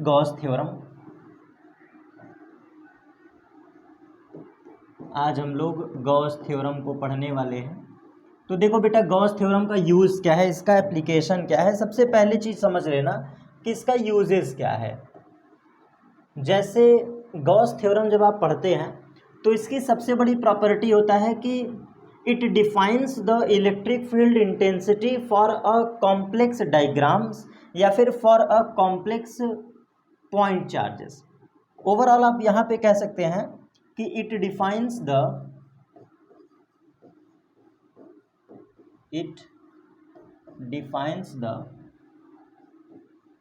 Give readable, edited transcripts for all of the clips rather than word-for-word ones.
Gauss theorem. आज हम लोग गॉस थ्योरम को पढ़ने वाले हैं। तो देखो बेटा, गॉस थ्योरम का यूज़ क्या है, इसका एप्लीकेशन क्या है। सबसे पहली चीज़ समझ लेना कि इसका यूजेस क्या है। जैसे गॉस थ्योरम जब आप पढ़ते हैं तो इसकी सबसे बड़ी प्रॉपर्टी होता है कि it defines the electric field intensity for a complex diagrams या फिर for a complex point charges. Overall आप यहाँ पे कह सकते हैं कि it defines the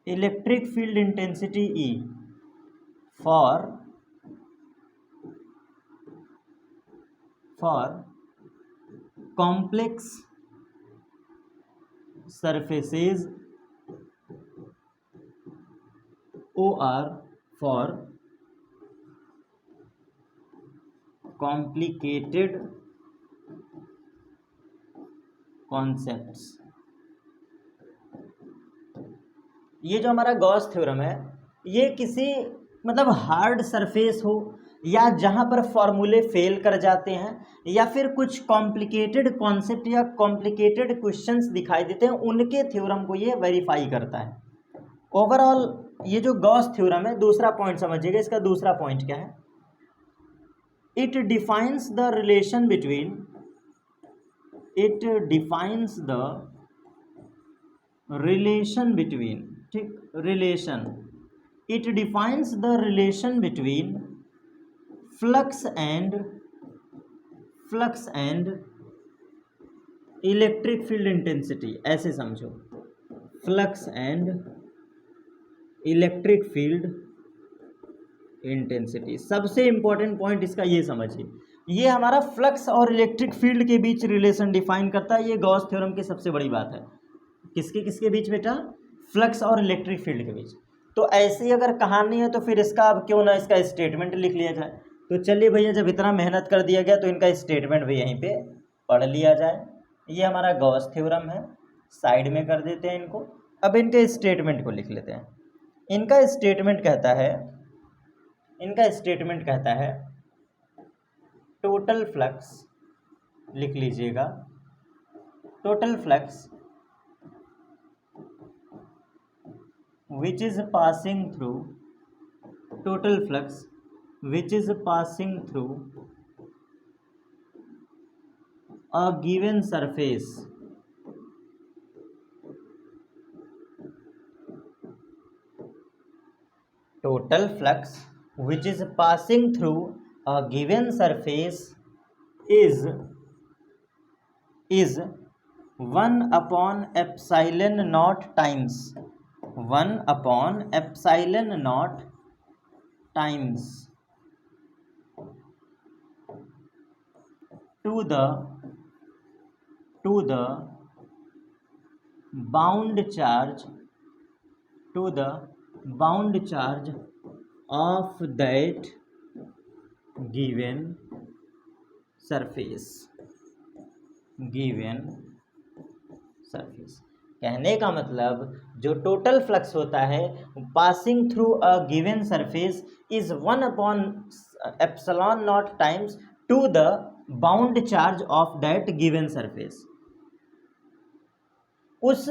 electric field intensity E for complex surfaces or for complicated concepts। ये जो हमारा गॉस थ्योरम है, ये किसी मतलब हार्ड सरफेस हो या जहाँ पर फॉर्मूले फेल कर जाते हैं या फिर कुछ कॉम्प्लिकेटेड कॉन्सेप्ट या कॉम्प्लिकेटेड क्वेश्चंस दिखाई देते हैं, उनके थ्योरम को ये वेरीफाई करता है। ओवरऑल ये जो गॉस थ्योरम है, दूसरा पॉइंट समझिएगा। इसका दूसरा पॉइंट क्या है? It defines the relation between ठीक, relation. It defines the relation between flux and electric field intensity. ऐसे समझो, flux and electric field intensity. सबसे इंपॉर्टेंट पॉइंट इसका ये समझिए, ये हमारा फ्लक्स और इलेक्ट्रिक फील्ड के बीच रिलेशन डिफाइन करता है। ये गॉस थ्योरम की सबसे बड़ी बात है। किसके बीच बेटा? फ्लक्स और इलेक्ट्रिक फील्ड के बीच। तो ऐसी अगर कहानी है तो फिर इसका अब क्यों ना इसका स्टेटमेंट लिख लिया जाए। तो चलिए भैया, जब इतना मेहनत कर दिया गया तो इनका स्टेटमेंट भी यहीं पे पढ़ लिया जाए। ये हमारा गॉस थ्योरम है, साइड में कर देते हैं इनको। अब इनके स्टेटमेंट को लिख लेते हैं। इनका स्टेटमेंट कहता है टोटल फ्लक्स, लिख लीजिएगा, total flux which is passing through a given surface total flux which is passing through a given surface is 1 upon epsilon naught times 1 upon epsilon naught times to the bound charge of that given surface। कहने का मतलब, जो total flux होता है passing through a given surface is 1 upon epsilon not times to the bound charge of that given surface. उस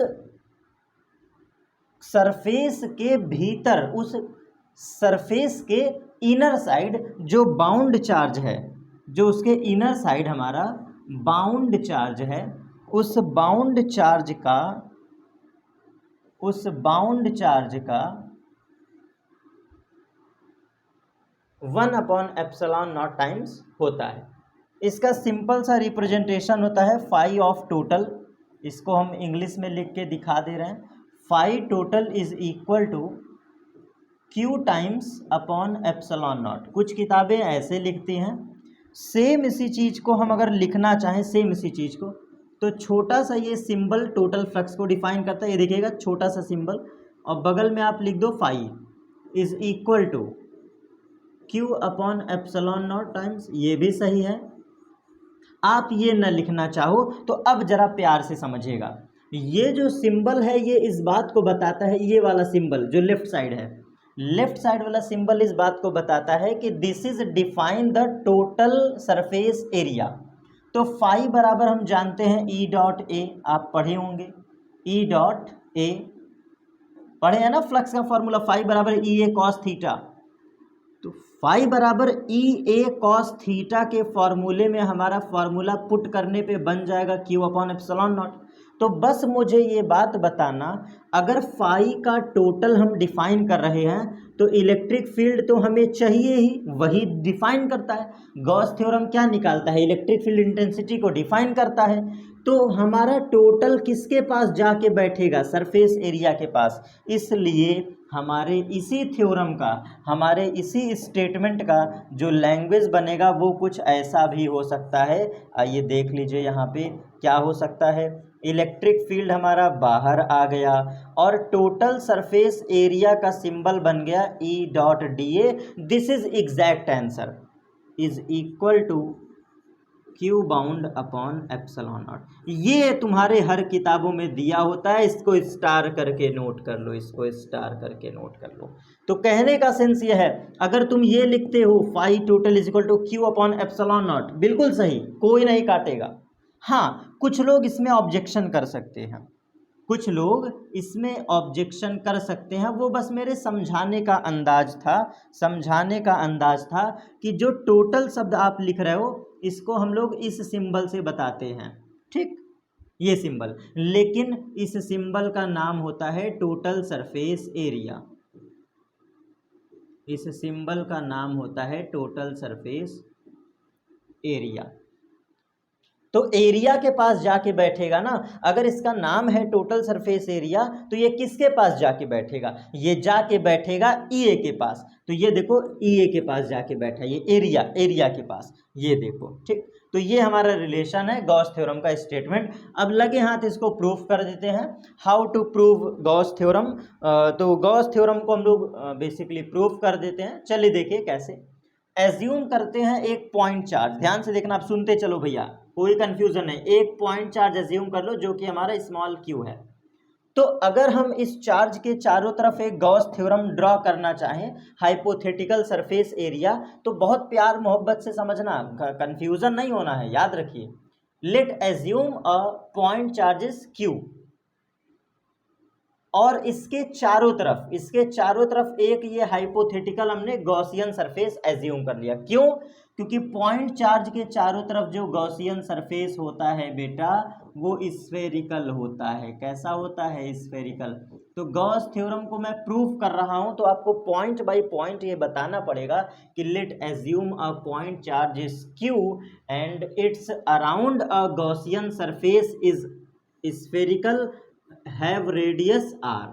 surface के भीतर, उस सरफेस के इनर साइड जो बाउंड चार्ज है, जो उसके इनर साइड हमारा बाउंड चार्ज है, उस बाउंड चार्ज का 1 अपॉन एप्सिलॉन नॉट टाइम्स होता है। इसका सिंपल सा रिप्रेजेंटेशन होता है फाई ऑफ टोटल। इसको हम इंग्लिश में लिख के दिखा दे रहे हैं। Phi total is equal to Q times upon epsilon not. कुछ किताबें ऐसे लिखती हैं। सेम इसी चीज़ को हम अगर लिखना चाहें, सेम इसी चीज़ को, तो छोटा सा ये सिंबल टोटल फ्लक्स को डिफाइन करता है। ये देखिएगा, छोटा सा सिंबल, और बगल में आप लिख दो phi is equal to Q upon epsilon not times. ये भी सही है। आप ये न लिखना चाहो तो अब जरा प्यार से समझिएगा, ये जो सिंबल है ये इस बात को बताता है, ये वाला सिंबल जो लेफ्ट साइड है, लेफ्ट साइड वाला सिंबल इस बात को बताता है कि this is define the total surface area. तो फाई बराबर हम जानते हैं ई डॉट ए, आप पढ़े होंगे ई डॉट ए, पढ़े हैं ना फ्लक्स का फॉर्मूला, फाई बराबर ई ए कॉस थीटा। तो फाई बराबर ई ए कॉस थीटा के फॉर्मूले में हमारा फॉर्मूला पुट करने पे बन जाएगा क्यू अपॉन एप्सिलॉन नॉट। तो बस मुझे ये बात बताना, अगर फाई का टोटल हम डिफाइन कर रहे हैं तो इलेक्ट्रिक फील्ड तो हमें चाहिए ही, वही डिफाइन करता है। गॉस थ्योरम क्या निकालता है? इलेक्ट्रिक फील्ड इंटेंसिटी को डिफाइन करता है। तो हमारा टोटल किसके पास जाके बैठेगा? सरफेस एरिया के पास। इसलिए हमारे इसी थ्योरम का, हमारे इसी स्टेटमेंट का जो लैंग्वेज बनेगा वो कुछ ऐसा भी हो सकता है। आइए देख लीजिए यहाँ पे क्या हो सकता है। इलेक्ट्रिक फील्ड हमारा बाहर आ गया और टोटल सरफेस एरिया का सिंबल बन गया E dot D A. This is exact answer is equal to Q bound upon epsilon not. ये तुम्हारे हर किताबों में दिया होता है, इसको स्टार करके नोट कर लो, इसको स्टार करके नोट कर लो। तो कहने का सेंस ये है, अगर तुम ये लिखते हो phi total is equal to Q upon epsilon not, बिल्कुल सही, कोई नहीं काटेगा। हाँ, कुछ लोग इसमें ऑब्जेक्शन कर सकते हैं, कुछ लोग इसमें ऑब्जेक्शन कर सकते हैं, वो बस मेरे समझाने का अंदाज था, समझाने का अंदाज था कि जो टोटल शब्द आप लिख रहे हो इसको हम लोग इस सिंबल से बताते हैं, ठीक, ये सिंबल, लेकिन इस सिंबल का नाम होता है टोटल सरफेस एरिया। इस सिंबल का नाम होता है टोटल सरफेस एरिया। तो एरिया के पास जाके बैठेगा ना, अगर इसका नाम है टोटल सरफेस एरिया तो ये किसके पास जाके बैठेगा? ये जाके बैठेगा ई ए के पास। तो ये देखो ई ए के पास जाके बैठा, ये एरिया, एरिया के पास, ये देखो, ठीक। तो ये हमारा रिलेशन है गॉस थ्योरम का स्टेटमेंट। अब लगे हाथ इसको प्रूफ कर देते हैं। How to prove Gauss theorem? तो गॉस थ्योरम को हम लोग बेसिकली प्रूफ कर देते हैं। चलिए देखिए कैसे। एज्यूम करते हैं एक पॉइंट चार्ज, ध्यान से देखना, आप सुनते चलो भैया, कोई कंफ्यूजन नहीं। एक पॉइंट चार्ज एज्यूम कर लो जो कि हमारा स्मॉल क्यू है। तो अगर हम इस चार्ज के चारों तरफ एक गॉस थ्योरम ड्रॉ करना चाहें, हाइपोथेटिकल सरफेस एरिया, तो बहुत प्यार मोहब्बत से समझना, कंफ्यूजन नहीं होना है, याद रखिए। Late assume a point charges Q, और इसके चारों तरफ, इसके चारों तरफ एक ये हाइपोथेटिकल हमने गॉसियन सरफेस एज्यूम कर लिया। क्यों? क्योंकि पॉइंट चार्ज के चारों तरफ जो गॉसियन सरफेस होता है बेटा, वो स्फेरिकल होता है। कैसा होता है? स्फेरिकल। तो गॉस थ्योरम को मैं प्रूफ कर रहा हूं, तो आपको पॉइंट बाय पॉइंट ये बताना पड़ेगा कि let assume a point charge is Q and it's around a Gaussian surface is spherical have radius R.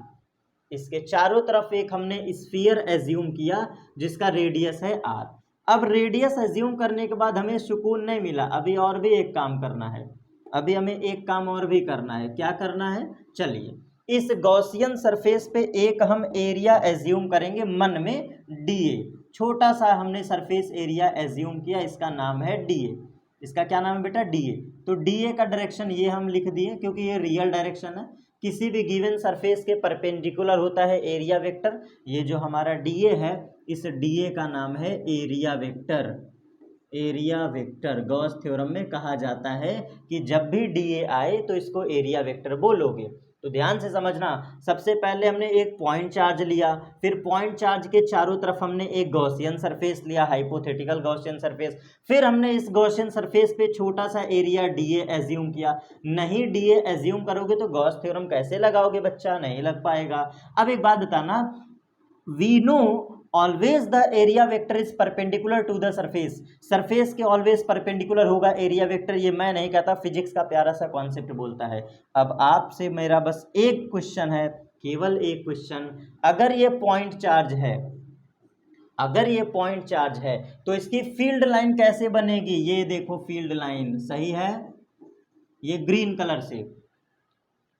इसके चारों तरफ एक हमने स्फीयर एज्यूम किया जिसका रेडियस है आर। अब रेडियस एज्यूम करने के बाद हमें सुकून नहीं मिला, अभी और भी एक काम करना है, अभी हमें एक काम और भी करना है। क्या करना है? चलिए, इस गॉसियन सरफेस पे एक हम एरिया एज्यूम करेंगे मन में, डी ए। छोटा सा हमने सरफेस एरिया एज्यूम किया, इसका नाम है डी ए। इसका क्या नाम है बेटा? डी ए। तो डी ए का डायरेक्शन ये हम लिख दिए क्योंकि ये रियल डायरेक्शन है। किसी भी गिवन सरफेस के परपेंडिकुलर होता है एरिया वेक्टर। ये जो हमारा डी ए है, इस डी ए का नाम है area vector. Area vector Gauss theorem में कहा जाता है कि जब भी डी ए आए तो इसको एरिया वेक्टर बोलोगे। तो ध्यान से समझना, सबसे पहले हमने एक पॉइंट चार्ज लिया, फिर पॉइंट चार्ज के चारों तरफ हमने एक गॉसियन सरफेस लिया, हाइपोथेटिकल गॉसियन सरफेस, फिर हमने इस गॉसियन सरफेस पे छोटा सा एरिया डीए एज्यूम किया। नहीं डीए एज्यूम करोगे तो गॉस थ्योरम कैसे लगाओगे बच्चा? नहीं लग पाएगा। अब एक बात बताना, we know always the area vector is perpendicular to the surface. Surface के ऑलवेज परपेंडिकुलर होगा एरिया वेक्टर, ये मैं नहीं कहता, फिजिक्स का प्यारा सा कॉन्सेप्ट बोलता है। अब आपसे मेरा बस एक क्वेश्चन है, केवल एक क्वेश्चन, अगर ये पॉइंट चार्ज है, अगर ये पॉइंट चार्ज है तो इसकी फील्ड लाइन कैसे बनेगी? ये देखो फील्ड लाइन, सही है, ये ग्रीन कलर से,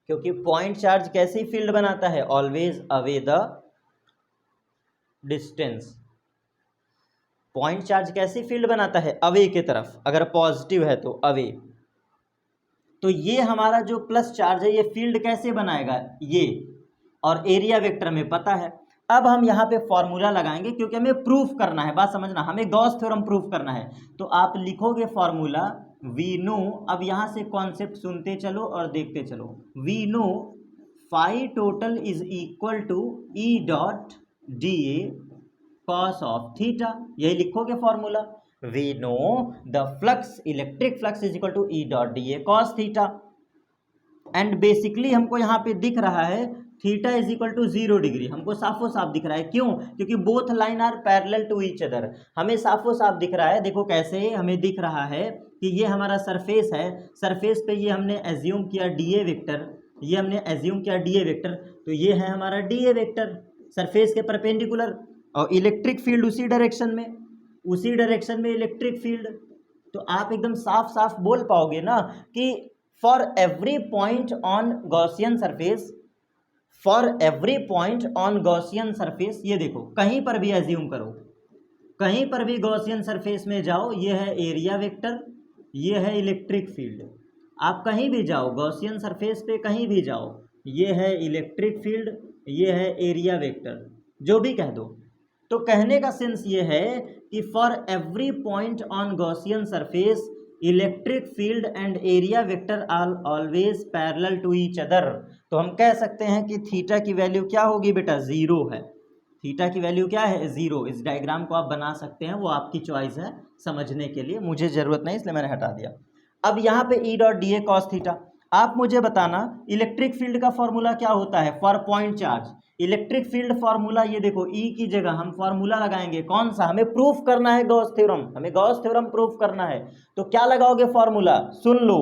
क्योंकि पॉइंट चार्ज कैसी फील्ड बनाता है? Always away the distance. Point charge कैसी फील्ड बनाता है? अवे के तरफ, अगर पॉजिटिव है तो अवे। तो ये हमारा जो प्लस चार्ज है ये फील्ड कैसे बनाएगा? ये, और एरिया वेक्टर में पता है, अब हम यहाँ पे फॉर्मूला लगाएंगे क्योंकि हमें प्रूफ करना है, बात समझना, हमें गॉस थ्योरम प्रूफ करना है। तो आप लिखोगे फॉर्मूला वी नो, अब यहाँ से कॉन्सेप्ट सुनते चलो और देखते चलो। We know phi total is equal to E dot D A cos of theta, यही लिखोगे formula. We know the flux, electric flux is equal to E dot D A cos theta, and basically हमको यहाँ पे दिख रहा है theta is equal to 0 degree, हमको साफो साफ दिख रहा है। क्यों? क्योंकि both line are parallel to each other, हमें साफो साफ दिख रहा है। देखो कैसे हमें दिख रहा है कि ये हमारा सरफेस है, सरफेस पे ये हमने एज्यूम किया डी ए वेक्टर, ये हमने एज्यूम किया डी ए वेक्टर, तो ये है हमारा डी ए वेक्टर सरफेस के परपेंडिकुलर, और इलेक्ट्रिक फील्ड उसी डायरेक्शन में इलेक्ट्रिक फील्ड। तो आप एकदम साफ साफ बोल पाओगे ना कि for every point on Gaussian surface, for every point on Gaussian surface, ये देखो कहीं पर भी एज्यूम करो, कहीं पर भी गॉसियन सरफेस में जाओ, ये है एरिया वेक्टर, ये है इलेक्ट्रिक फील्ड। आप कहीं भी जाओ गॉसियन सरफेस पे, कहीं भी जाओ, ये है इलेक्ट्रिक फील्ड, ये है एरिया वेक्टर, जो भी कह दो। तो कहने का सेंस ये है कि for every point on Gaussian surface electric field and area vector are always parallel to each other. तो हम कह सकते हैं कि थीटा की वैल्यू क्या होगी बेटा, 0 है। थीटा की वैल्यू क्या है, 0। इस डायग्राम को आप बना सकते हैं, वो आपकी चॉइस है, समझने के लिए मुझे ज़रूरत नहीं इसलिए मैंने हटा दिया। अब यहाँ पे ई dot D A cos theta, आप मुझे बताना इलेक्ट्रिक फील्ड का फॉर्मूला क्या होता है for point charge. Electric field formula ये देखो, ई की जगह हम फॉर्मूला लगाएंगे कौन सा, हमें प्रूफ करना है गॉस थ्योरम, हमें गॉस थ्योरम प्रूफ करना है। तो क्या लगाओगे फॉर्मूला, सुन लो,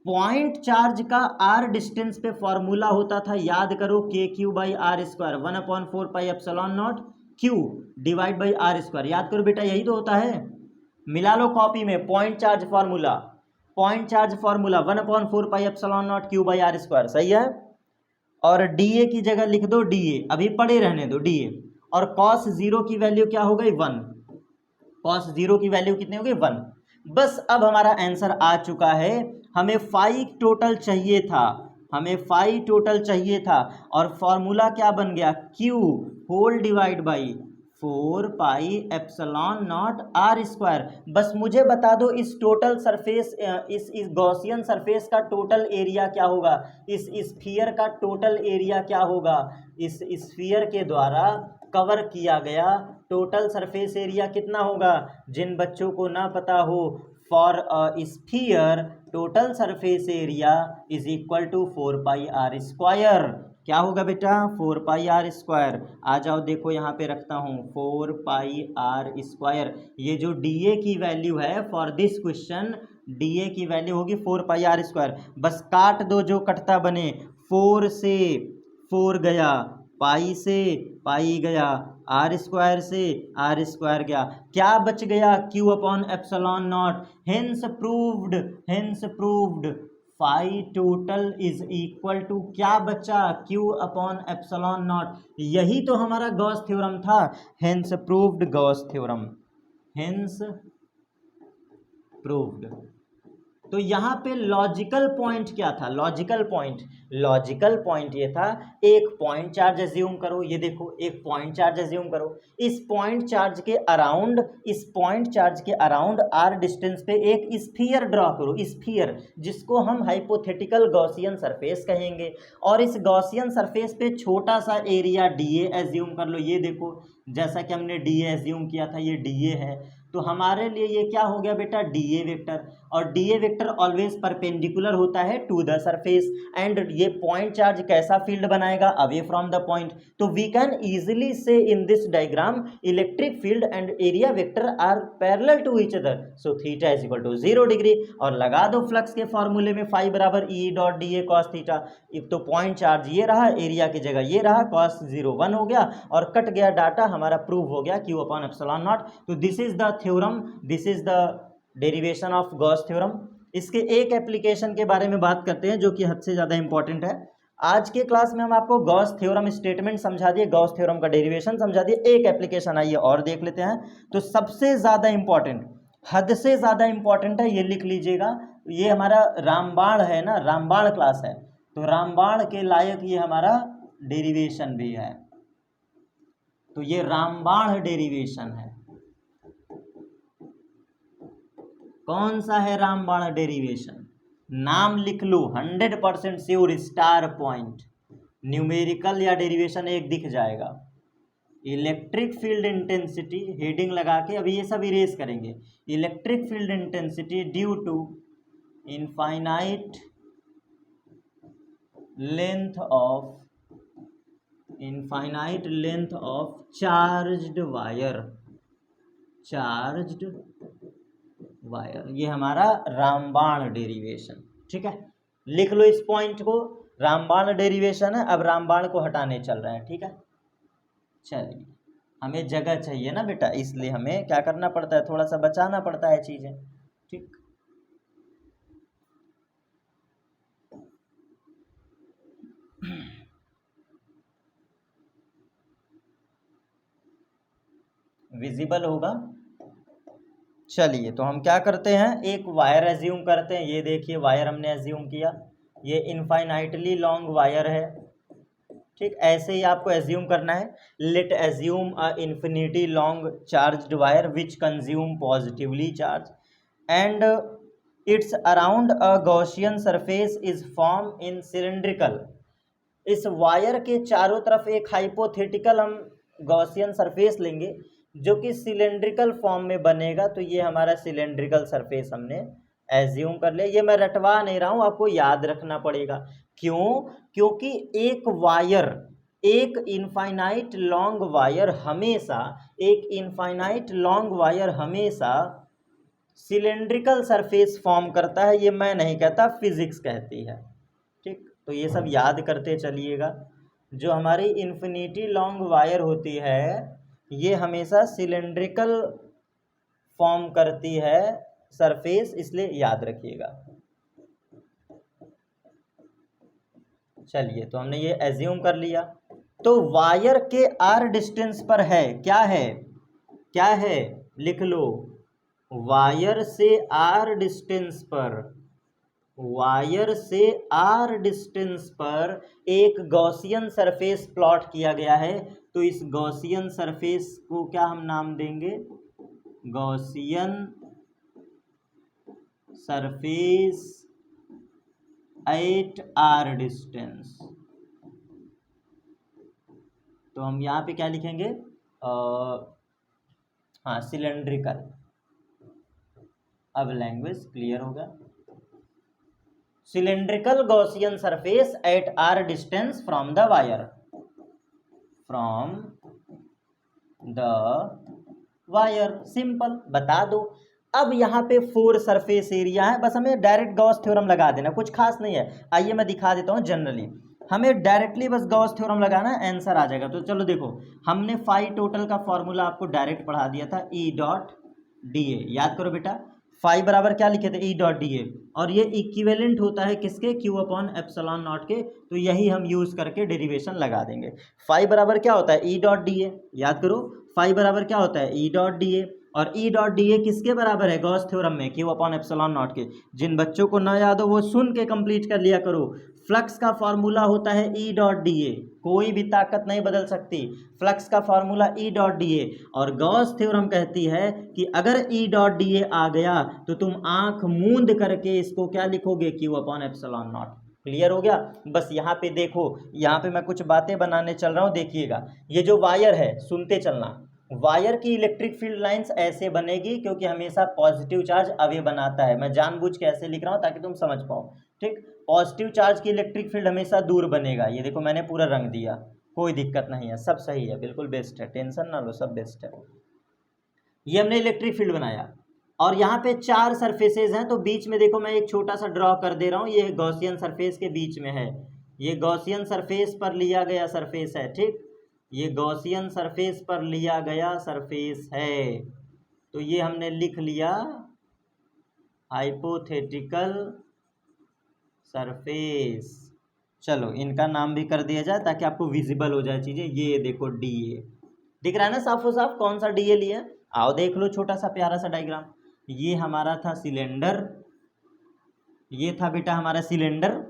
पॉइंट चार्ज का आर डिस्टेंस पे फॉर्मूला होता था, याद करो, K Q by R square, 1/4 pi epsilon not Q divide by R square, याद करो बेटा, यही तो होता है। मिला लो कॉपी में, point charge formula 1/4 pi epsilon not Q by R square, सही है। और डी ए की जगह लिख दो डी ए, अभी पड़े रहने दो डी ए, और कॉस 0 की वैल्यू क्या हो गई, 1। कॉस 0 की वैल्यू कितनी हो गई, 1। बस अब हमारा आंसर आ चुका है। हमें फाई टोटल चाहिए था, हमें फाई टोटल चाहिए था, और फॉर्मूला क्या बन गया, Q whole divide by 4 pi epsilon not R square. बस मुझे बता दो इस टोटल सरफेस, इस गॉसियन सरफेस का टोटल एरिया क्या होगा, इस स्फीयर का टोटल एरिया क्या होगा, इस स्फीयर के द्वारा कवर किया गया टोटल सरफेस एरिया कितना होगा। जिन बच्चों को ना पता हो, for a sphere total surface area is equal to 4 pi R square, क्या होगा बेटा, 4 पाई आर स्क्वायर। आ जाओ देखो यहाँ पे रखता हूँ 4 पाई आर स्क्वायर। ये जो डी ए की वैल्यू है for this question, D A की वैल्यू होगी 4 पाई आर स्क्वायर। बस काट दो जो कटता बने, 4 से 4 गया, पाई से पाई गया, आर स्क्वायर से आर स्क्वायर गया, क्या बच गया, q upon epsilon naught. Hence proved phi total is equal to क्या बचा, क्यू अपॉन एप्सिलॉन नॉट। यही तो हमारा गॉस थ्योरम था, hence proved Gauss theorem, hence proved. तो यहाँ पे लॉजिकल पॉइंट क्या था, लॉजिकल पॉइंट ये था, एक पॉइंट चार्ज एज्यूम करो, ये देखो एक पॉइंट चार्ज एज्यूम करो, इस पॉइंट चार्ज के अराउंड आर डिस्टेंस पे एक स्फीयर ड्रॉ करो, स्फीयर जिसको हम हाइपोथेटिकल गॉसियन सरफेस कहेंगे, और इस गॉसियन सरफेस पे छोटा सा एरिया डी ए एज्यूम कर लो। ये देखो जैसा कि हमने डी ए एज्यूम किया था, ये डी ए है, तो हमारे लिए ये क्या हो गया बेटा, डी ए वेक्टर, और d A vector always perpendicular होता है टू द सरफेस, एंड ये पॉइंट चार्ज कैसा फील्ड बनाएगा, अवे फ्रॉम द पॉइंट। तो we can easily see in this diagram electric field and area vector are parallel to each other, so theta is equal to 0 degree. और लगा दो flux के फॉर्मूले में phi बराबर E dot D A cos theta. एक तो point charge ये रहा, एरिया की जगह ये रहा, कॉस 0 1 हो गया, और कट गया डाटा, हमारा प्रूव हो गया क्यू अपॉन एप्सिलॉन नॉट। तो this is the theorem, this is the derivation of Gauss theorem. इसके एक एप्लीकेशन के बारे में बात करते हैं जो कि हद से ज़्यादा इंपॉर्टेंट है। आज के क्लास में हम आपको गॉस थ्योरम स्टेटमेंट समझा दिए, गॉस थ्योरम का डेरिवेशन समझा दिए, एक एप्लीकेशन आइए और देख लेते हैं। तो सबसे ज़्यादा इंपॉर्टेंट, हद से ज़्यादा इंपॉर्टेंट है, ये लिख लीजिएगा, ये हमारा रामबाण है ना, रामबाण क्लास है, तो रामबाण के लायक ये हमारा डेरिवेशन भी है। तो ये रामबाण डेरिवेशन है। कौन सा है रामबाण डेरिवेशन? नाम लिख लो, 100% श्योर, स्टार पॉइंट, न्यूमेरिकल या डेरिवेशन एक दिख जाएगा। इलेक्ट्रिक फील्ड इंटेंसिटी, हेडिंग लगा के अभी ये सब इरेज करेंगे। Electric field intensity due to infinite length of charged wire, ये हमारा रामबाण डेरिवेशन। ठीक है, लिख लो इस पॉइंट को, रामबाण डेरिवेशन है। अब रामबाण को हटाने चल रहे हैं। ठीक है, चलिए, हमें जगह चाहिए ना बेटा, इसलिए हमें क्या करना पड़ता है, थोड़ा सा बचाना पड़ता है चीजें। ठीक, विजिबल होगा। चलिए, तो हम क्या करते हैं, एक वायर एज्यूम करते हैं। ये देखिए वायर हमने एज्यूम किया, ये इनफाइनाइटली लॉन्ग वायर है। ठीक, ऐसे ही आपको एज्यूम करना है। Late assume a infinity long charged wire which consume positively charge and it's around a Gaussian surface is form in cylindrical. इस वायर के चारों तरफ एक हाइपोथेटिकल हम गॉसियन सरफेस लेंगे जो कि सिलेंड्रिकल फॉर्म में बनेगा। तो ये हमारा सिलेंड्रिकल सरफेस हमने एज्यूम कर लिया। ये मैं रटवा नहीं रहा हूँ, आपको याद रखना पड़ेगा। क्यों? क्योंकि एक इनफाइनाइट लॉन्ग वायर हमेशा सिलेंड्रिकल सरफेस फॉर्म करता है। ये मैं नहीं कहता, फिजिक्स कहती है। ठीक, तो ये सब याद करते चलिएगा। जो हमारी इन्फिनिटी लॉन्ग वायर होती है ये हमेशा सिलेंड्रिकल फॉर्म करती है सरफेस, इसलिए याद रखिएगा। चलिए, तो हमने ये एज्यूम कर लिया। तो वायर के आर डिस्टेंस पर है, क्या है लिख लो, वायर से आर डिस्टेंस पर एक गॉसियन सरफेस प्लॉट किया गया है। तो इस गॉसियन सरफेस को क्या हम नाम देंगे, Gaussian surface at r distance. तो हम यहाँ पे क्या लिखेंगे, हाँ, सिलेंड्रिकल। अब लैंग्वेज क्लियर होगा। Cylindrical Gaussian surface at r distance from the wire, simple, बता दो। अब यहाँ पे 4 सरफेस एरिया है, बस हमें डायरेक्ट गॉस थ्योरम लगा देना, कुछ खास नहीं है। आइए मैं दिखा देता हूँ। जनरली हमें डायरेक्टली बस गॉस थ्योरम लगाना है, आंसर आ जाएगा। तो चलो देखो, हमने फाई टोटल का फॉर्मूला आपको डायरेक्ट पढ़ा दिया था, ई डॉट डी ए। याद करो बेटा, फाई बराबर क्या लिखे थे, ई डॉट डी ए, और ये इक्विवेलेंट होता है किसके, क्यू अपॉन एप्सिलॉन नॉट के। तो यही हम यूज करके डेरिवेशन लगा देंगे। फाई बराबर क्या होता है, ई डॉट डी ए। याद करो, फाई बराबर क्या होता है, ई डॉट डी ए, और ई डॉट डी ए किसके बराबर है, गॉस थ्योरम में क्यू अपॉन एप्सिलॉन नॉट के। जिन बच्चों को ना याद हो वो सुन के कंप्लीट कर लिया करो। फ्लक्स का फॉर्मूला होता है ई डॉट डी ए, कोई भी ताकत नहीं बदल सकती। फ्लक्स का formula E dot D A, और गॉस थ्योरम कहती है कि अगर ई डॉट डी ए आ गया तो तुम आंख मूंद करके इसको क्या लिखोगे, Q upon epsilon not. Clear हो गया। बस यहाँ पे देखो, यहाँ पे मैं कुछ बातें बनाने चल रहा हूँ, देखिएगा। ये जो वायर है, सुनते चलना, वायर की इलेक्ट्रिक फील्ड लाइंस ऐसे बनेगी क्योंकि हमेशा पॉजिटिव चार्ज अवे बनाता है। मैं जानबूझ के ऐसे लिख रहा हूँ ताकि तुम समझ पाओ। ठीक, पॉजिटिव चार्ज की इलेक्ट्रिक फील्ड हमेशा दूर बनेगा। ये देखो मैंने पूरा रंग दिया, कोई दिक्कत नहीं है, सब सही है, बिल्कुल बेस्ट है, टेंशन ना लो, सब बेस्ट है। ये हमने इलेक्ट्रिक फील्ड बनाया, और यहाँ पे 4 सरफेसेज हैं। तो बीच में देखो मैं एक छोटा सा ड्रॉ कर दे रहा हूँ, ये गॉसियन सरफेस के बीच में है। ये गॉसियन सरफेस पर लिया गया सरफेस है। ठीक, ये गॉसियन सरफेस पर लिया गया सरफेस है। तो ये हमने लिख लिया हाइपोथेटिकल सरफेस। चलो इनका नाम भी कर दिया जाए ताकि आपको विजिबल हो जाए चीजें। ये देखो डी ए दिख रहा है ना साफो साफ, कौन सा डी ए लिया, आओ देख लो, छोटा सा प्यारा सा डायग्राम। ये हमारा था सिलेंडर, ये था बेटा हमारा सिलेंडर,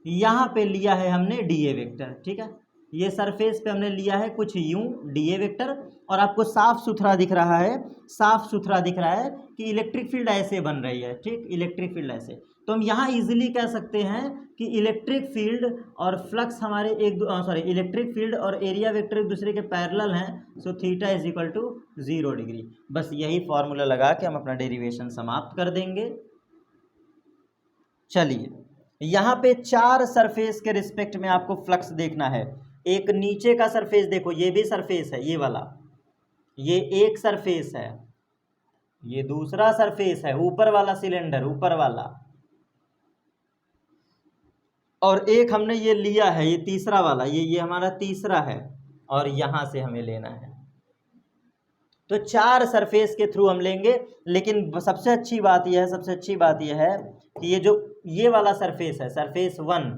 यहाँ पे लिया है हमने डी ए वेक्टर। ठीक है, ये सरफेस पे हमने लिया है कुछ यूं डीए वेक्टर, और आपको साफ सुथरा दिख रहा है, साफ सुथरा दिख रहा है कि इलेक्ट्रिक फील्ड ऐसे बन रही है, ठीक, इलेक्ट्रिक फील्ड ऐसे। तो हम यहाँ इजीली कह सकते हैं कि इलेक्ट्रिक फील्ड और फ्लक्स हमारे इलेक्ट्रिक फील्ड और एरिया वेक्टर एक दूसरे के पैरेलल हैं, so theta is equal to 0 degree. बस यही फॉर्मूला लगा के हम अपना डेरिवेशन समाप्त कर देंगे। चलिए, यहाँ पे 4 सरफेस के रिस्पेक्ट में आपको फ्लक्स देखना है। एक नीचे का सरफेस देखो, ये भी सरफेस है, ये वाला, ये एक सरफेस है, ये दूसरा सरफेस है, ऊपर वाला सिलेंडर, ऊपर वाला, और एक हमने ये लिया है, ये तीसरा वाला, ये हमारा तीसरा है, और यहां से हमें लेना है। तो 4 सरफेस के थ्रू हम लेंगे, लेकिन सबसे अच्छी बात यह है कि ये वाला सरफेस है, सरफेस 1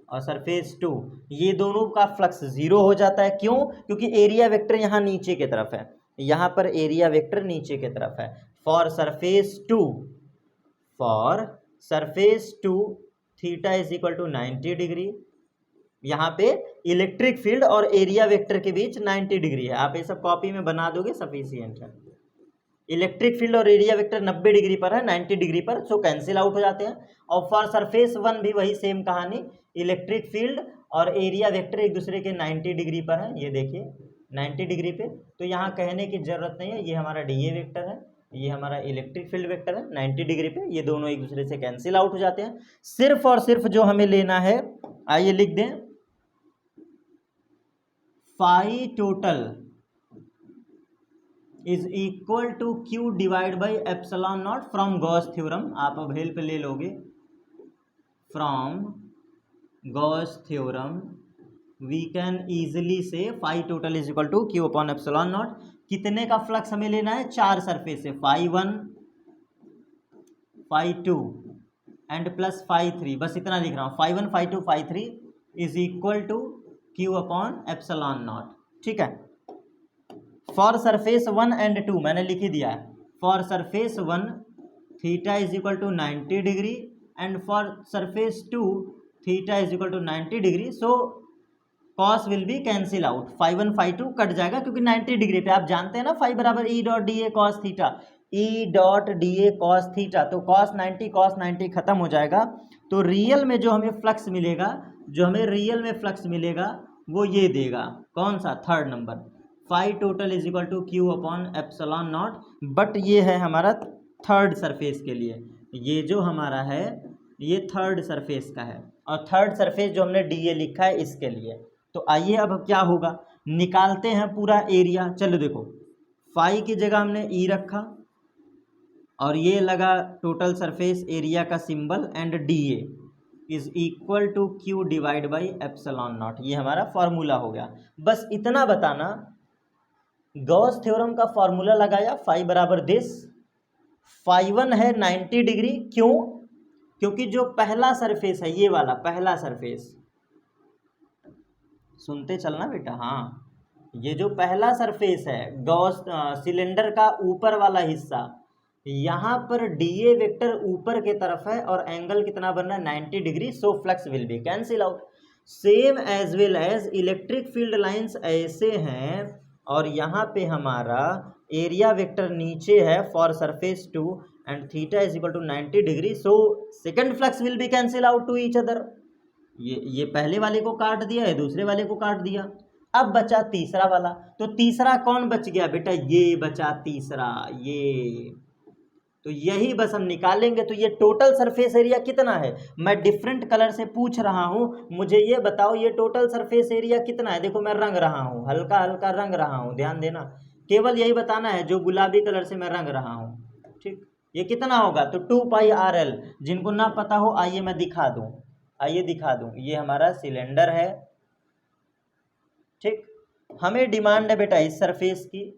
और सरफेस 2, ये दोनों का फ्लक्स 0 हो जाता है। क्यों? क्योंकि एरिया वेक्टर यहाँ नीचे की तरफ है, यहाँ पर एरिया वेक्टर नीचे की तरफ है। For surface 2 theta is equal to 90 degree. यहाँ पे इलेक्ट्रिक फील्ड और एरिया वेक्टर के बीच 90 डिग्री है, आप ये सब कॉपी में बना दोगे, सफिशियंट है। इलेक्ट्रिक फील्ड और एरिया वेक्टर 90 डिग्री पर है, 90 डिग्री पर, सो कैंसिल आउट हो जाते हैं। और फॉर सरफेस 1 भी वही सेम कहानी, इलेक्ट्रिक फील्ड और एरिया वेक्टर एक दूसरे के 90 डिग्री पर है, ये देखिए 90 डिग्री पे। तो यहाँ कहने की जरूरत नहीं है, ये हमारा डीए वेक्टर है, ये हमारा इलेक्ट्रिक फील्ड वेक्टर है 90 डिग्री पे, ये दोनों एक दूसरे से कैंसिल आउट हो जाते हैं। सिर्फ और सिर्फ जो हमें लेना है, आइए लिख दें, phi total is equal to Q divide by epsilon naught from Gauss theorem. आप अब हेल्प ले लोगे, from Gauss theorem we can easily से phi total is equal to Q upon epsilon naught. कितने का फ्लक्स हमें लेना है? 4 सरफेस से, phi 1, phi 2 and plus phi 3, बस इतना लिख रहा हूँ, phi 1, phi 2, phi 3 is equal to Q upon epsilon not, ठीक है। फॉर सरफेस 1 एंड 2 मैंने लिख ही दिया है, for surface 1 theta is equal to 90 degree and for surface 2 theta is equal to 90 degree. So cos will be cancel out, phi 1 phi 2 cut जाएगा, क्योंकि 90 degree पे आप जानते हैं ना, फाई बराबर E dot D A cos theta, E dot D A cos theta. तो cos 90 खत्म हो जाएगा। तो रियल में जो हमें फ्लक्स मिलेगा, वो ये देगा, कौन सा? Third number, phi total is equal to Q upon epsilon naught. But ये है हमारा थर्ड सरफेस के लिए, ये जो हमारा है ये थर्ड सरफेस का है, और थर्ड सरफेस जो हमने डीए लिखा है इसके लिए। तो आइए अब क्या होगा, निकालते हैं पूरा एरिया। चलो देखो, फाई की जगह हमने ई रखा और ये लगा टोटल सरफेस एरिया का symbol, and d A is equal to Q divide by epsilon not, ये हमारा फॉर्मूला हो गया। बस इतना बताना, गॉस थ्योरम का फॉर्मूला लगाया, फाई बराबर दिस, फाई 1 है 90 डिग्री, क्यों? क्योंकि जो पहला सरफेस है, ये वाला पहला सरफेस, सुनते चलना बेटा, हाँ, ये जो पहला सरफेस है गॉस सिलेंडर का ऊपर वाला हिस्सा, यहाँ पर डीए वेक्टर ऊपर के तरफ है और एंगल कितना बन रहा है? 90 degree. So flux will be cancel out. Same as well as electric field lines ऐसे हैं, और यहाँ पे हमारा एरिया वेक्टर नीचे है for surface 2 and theta is equal to 90 degree. So second flux will be cancel out to each other. ये पहले वाले को काट दिया, है दूसरे वाले को काट दिया। अब बचा तीसरा वाला, तो तीसरा कौन बच गया बेटा? ये बचा तीसरा, ये। तो यही बस हम निकालेंगे। तो ये टोटल सरफेस एरिया कितना है, मैं डिफरेंट कलर से पूछ रहा हूँ, मुझे ये बताओ ये टोटल सरफेस एरिया कितना है। देखो मैं रंग रहा हूँ, हल्का हल्का रंग रहा हूँ, ध्यान देना, केवल यही बताना है जो गुलाबी कलर से मैं रंग रहा हूँ, ठीक। ये कितना होगा? तो 2πRL। जिनको ना पता हो आइए मैं दिखा दूँ, आइए दिखा दूँ। ये हमारा सिलेंडर है, ठीक। हमें डिमांड है बेटा इस सरफेस की,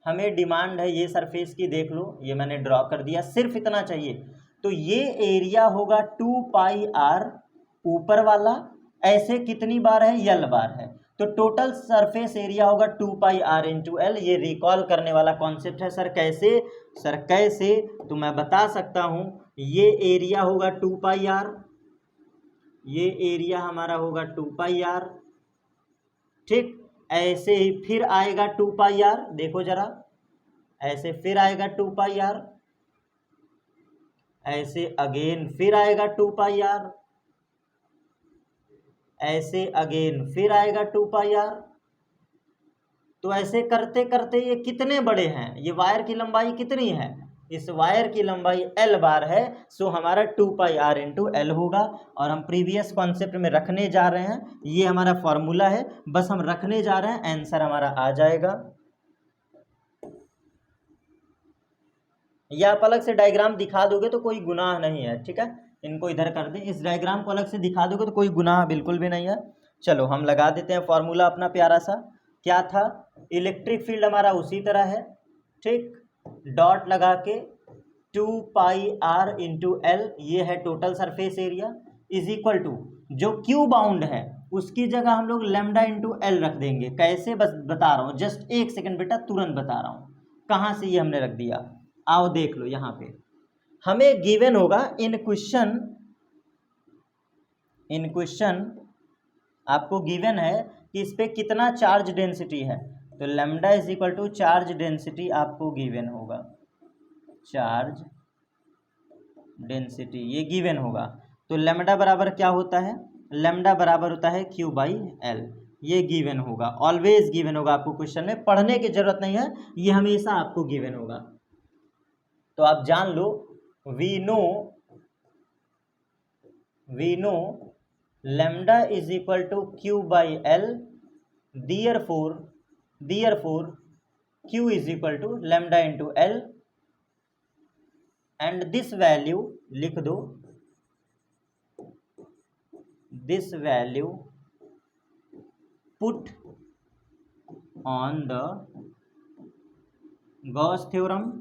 हमें डिमांड है ये सरफेस की, देख लो ये मैंने ड्रॉ कर दिया, सिर्फ इतना चाहिए। तो ये एरिया होगा 2πr ऊपर वाला, ऐसे कितनी बार है? L बार है। तो टोटल सरफेस एरिया होगा 2πr इंटू L। ये रिकॉल करने वाला कॉन्सेप्ट है। सर कैसे? सर कैसे? तो मैं बता सकता हूँ, ये एरिया होगा 2πr, ये एरिया हमारा होगा 2πr, ठीक, ऐसे ही फिर आएगा 2πr, देखो जरा, ऐसे फिर आएगा 2πr, ऐसे अगेन फिर आएगा 2πr, ऐसे अगेन फिर आएगा 2πr। तो ऐसे करते करते ये कितने बड़े हैं, ये वायर की लंबाई कितनी है, इस वायर की लंबाई L बार है, सो हमारा 2πr इंटू L होगा। और हम प्रीवियस कॉन्सेप्ट में रखने जा रहे हैं, ये हमारा फॉर्मूला है, बस हम रखने जा रहे हैं, आंसर हमारा आ जाएगा। या आप अलग से डायग्राम दिखा दोगे तो कोई गुनाह नहीं है, ठीक है, इनको इधर कर दें, इस डायग्राम को अलग से दिखा दोगे तो कोई गुनाह बिल्कुल भी नहीं है। चलो हम लगा देते हैं फॉर्मूला अपना प्यारा सा, क्या था, इलेक्ट्रिक फील्ड हमारा उसी तरह है, ठीक, डॉट लगा के 2πr इंटू एल, ये है total surface area, is equal to जो क्यू बाउंड है उसकी जगह हम लोग लेमडा इंटू एल रख देंगे। कैसे, बस बता रहा हूँ, जस्ट एक सेकंड बेटा, तुरंत बता रहा हूँ कहाँ से ये हमने रख दिया। आओ देख लो, यहाँ पे हमें गिवन होगा इन क्वेश्चन आपको गिवन है कि इस पे कितना चार्ज डेंसिटी है, तो lambda is equal to charge density आपको गिवन होगा, चार्ज डेंसिटी ये गिवन होगा। तो लेमडा बराबर क्या होता है, लेमडा बराबर होता है Q बाई एल, ये गिवन होगा, ऑलवेज गिवन होगा आपको, क्वेश्चन में पढ़ने की जरूरत नहीं है, ये हमेशा आपको गिवन होगा। तो आप जान लो, we know lambda is equal to Q by L, therefore Q is equal to lambda into L, and this value लिख दो, this value put on the Gauss theorem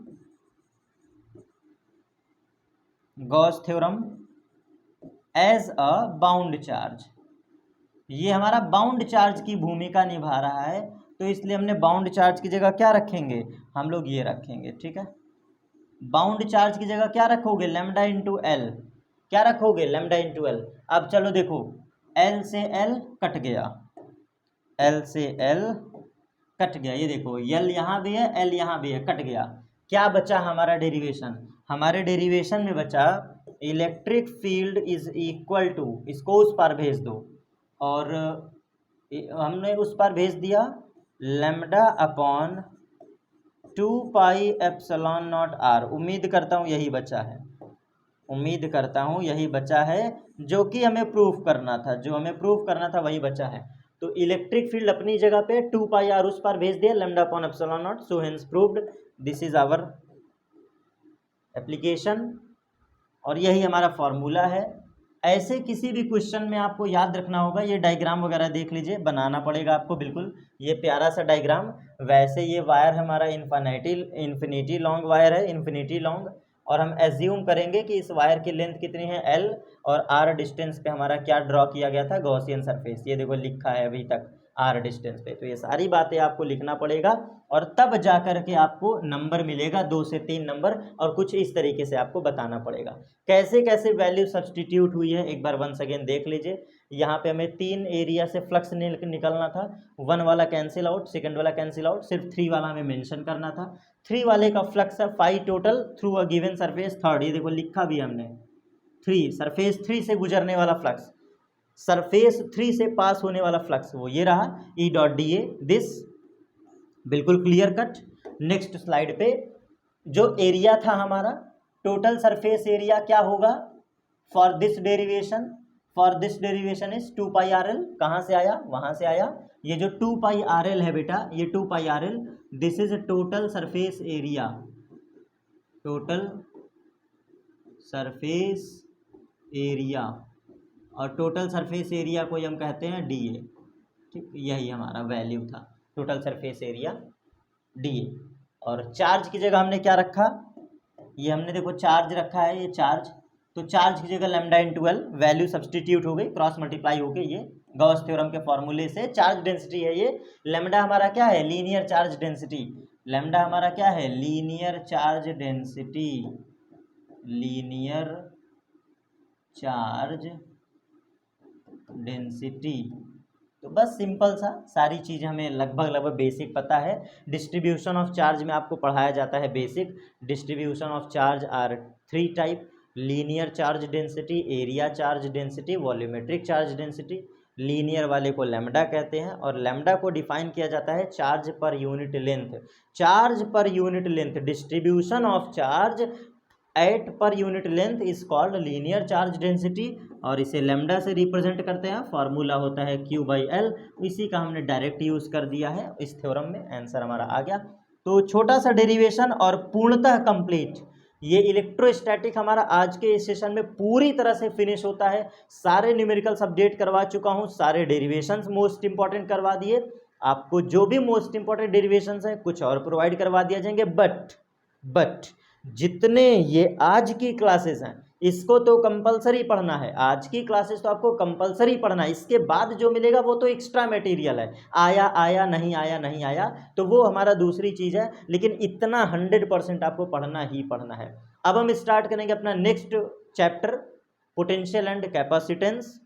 as a bound charge. ये हमारा bound charge की भूमिका निभा रहा है, तो इसलिए हमने बाउंड चार्ज की जगह क्या रखेंगे, हम लोग ये रखेंगे, ठीक है, बाउंड चार्ज की जगह क्या रखोगे, लेमडा इंटू एल, क्या रखोगे, लेमडा इंटू एल। अब चलो देखो, एल से एल कट गया, एल से एल कट गया, ये देखो एल यहाँ भी है, एल यहाँ भी है, कट गया, क्या बचा हमारा डेरिवेशन, हमारे डेरिवेशन में बचा electric field is equal to, इसको उस पर भेज दो, और हमने उस पर भेज दिया लेमडा अपॉन 2πε0 r, उम्मीद करता हूँ यही बचा है, उम्मीद करता हूँ यही बचा है, जो कि हमें प्रूफ करना था, जो हमें प्रूफ करना था वही बचा है। तो इलेक्ट्रिक फील्ड अपनी जगह पे 2πr उस पर भेज दिया, lambda upon ε0, so hence proved, this is our application, और यही हमारा फॉर्मूला है। ऐसे किसी भी क्वेश्चन में आपको याद रखना होगा, ये डायग्राम वगैरह देख लीजिए, बनाना पड़ेगा आपको बिल्कुल, ये प्यारा सा डायग्राम। वैसे ये वायर हमारा इन्फिनिटी लॉन्ग वायर है, इन्फिनिटी लॉन्ग, और हम एज्यूम करेंगे कि इस वायर की लेंथ कितनी है L, और R डिस्टेंस पे हमारा क्या ड्रॉ किया गया था, गॉसियन सरफेस, ये देखो लिखा है अभी तक R डिस्टेंस पे। तो ये सारी बातें आपको लिखना पड़ेगा, और तब जा कर के आपको नंबर मिलेगा, 2 से 3 नंबर, और कुछ इस तरीके से आपको बताना पड़ेगा कैसे कैसे वैल्यू सब्सटीट्यूट हुई है। एक बार वंस अगेन देख लीजिए, यहाँ पे हमें 3 एरिया से फ्लक्स निकलना था, 1 वाला कैंसिल आउट, सेकंड वाला कैंसिल आउट, सिर्फ 3 वाला हमें मेंशन करना था। 3 वाले का फ्लक्स है 5 total through a given surface, third, ये देखो लिखा भी हमने 3, सरफेस 3 से गुजरने वाला फ्लक्स, सरफेस 3 से पास होने वाला फ्लक्स वो ये रहा, ई डॉट डी ए, दिस बिल्कुल क्लियर कट। नेक्स्ट स्लाइड पे जो एरिया था हमारा, टोटल सरफेस एरिया क्या होगा for this derivation is 2πrl, कहाँ से आया, वहाँ से आया, ये जो 2πrl है बेटा, ये 2πrl, this is total surface area, total surface area, और टोटल सरफेस एरिया को हम कहते हैं DA, ठीक, यही हमारा वैल्यू था, टोटल सरफेस एरिया DA। और चार्ज की जगह हमने क्या रखा, ये हमने देखो चार्ज रखा है, ये चार्ज, तो चार्ज की जगह lambda into L, value substitute हो गई, क्रॉस मल्टीप्लाई हो गई, ये गॉस थ्योरम के फॉर्मूले से चार्ज डेंसिटी है ये, लेमडा हमारा क्या है, लीनियर चार्ज डेंसिटी, लेमडा हमारा क्या है, linear charge density, linear charge density, तो बस सिंपल सा सारी चीज़ हमें लगभग बेसिक पता है। डिस्ट्रीब्यूशन ऑफ चार्ज में आपको पढ़ाया जाता है basic. Distribution of charge are 3 type: linear charge density, area charge density, volumetric charge density. Linear वाले को लैम्डा कहते हैं और लैम्डा को डिफाइन किया जाता है charge per unit length. Charge per unit length, distribution of charge at per unit length is called linear charge density, और इसे लैम्डा से रिप्रेजेंट करते हैं। फार्मूला होता है Q/L। इसी का हमने डायरेक्ट यूज कर दिया है इस थ्योरम में, आंसर हमारा आ गया। तो छोटा सा डेरिवेशन और पूर्णतः कंप्लीट ये इलेक्ट्रोस्टैटिक हमारा आज के इस सेशन में पूरी तरह से फिनिश होता है। सारे न्यूमेरिकल्स अपडेट करवा चुका हूँ, सारे डेरिवेशंस मोस्ट इंपॉर्टेंट करवा दिए। आपको जो भी मोस्ट इंपॉर्टेंट डेरिवेशंस हैं कुछ और प्रोवाइड करवा दिया जाएंगे, बट जितने ये आज की क्लासेस हैं इसको तो कंपलसरी पढ़ना है। आज की क्लासेस तो आपको कंपलसरी पढ़ना है, इसके बाद जो मिलेगा वो तो एक्स्ट्रा मटेरियल है। आया आया नहीं आया नहीं आया तो वो हमारा दूसरी चीज़ है, लेकिन इतना 100% आपको पढ़ना ही पढ़ना है। अब हम स्टार्ट करेंगे अपना next chapter, potential and capacitance.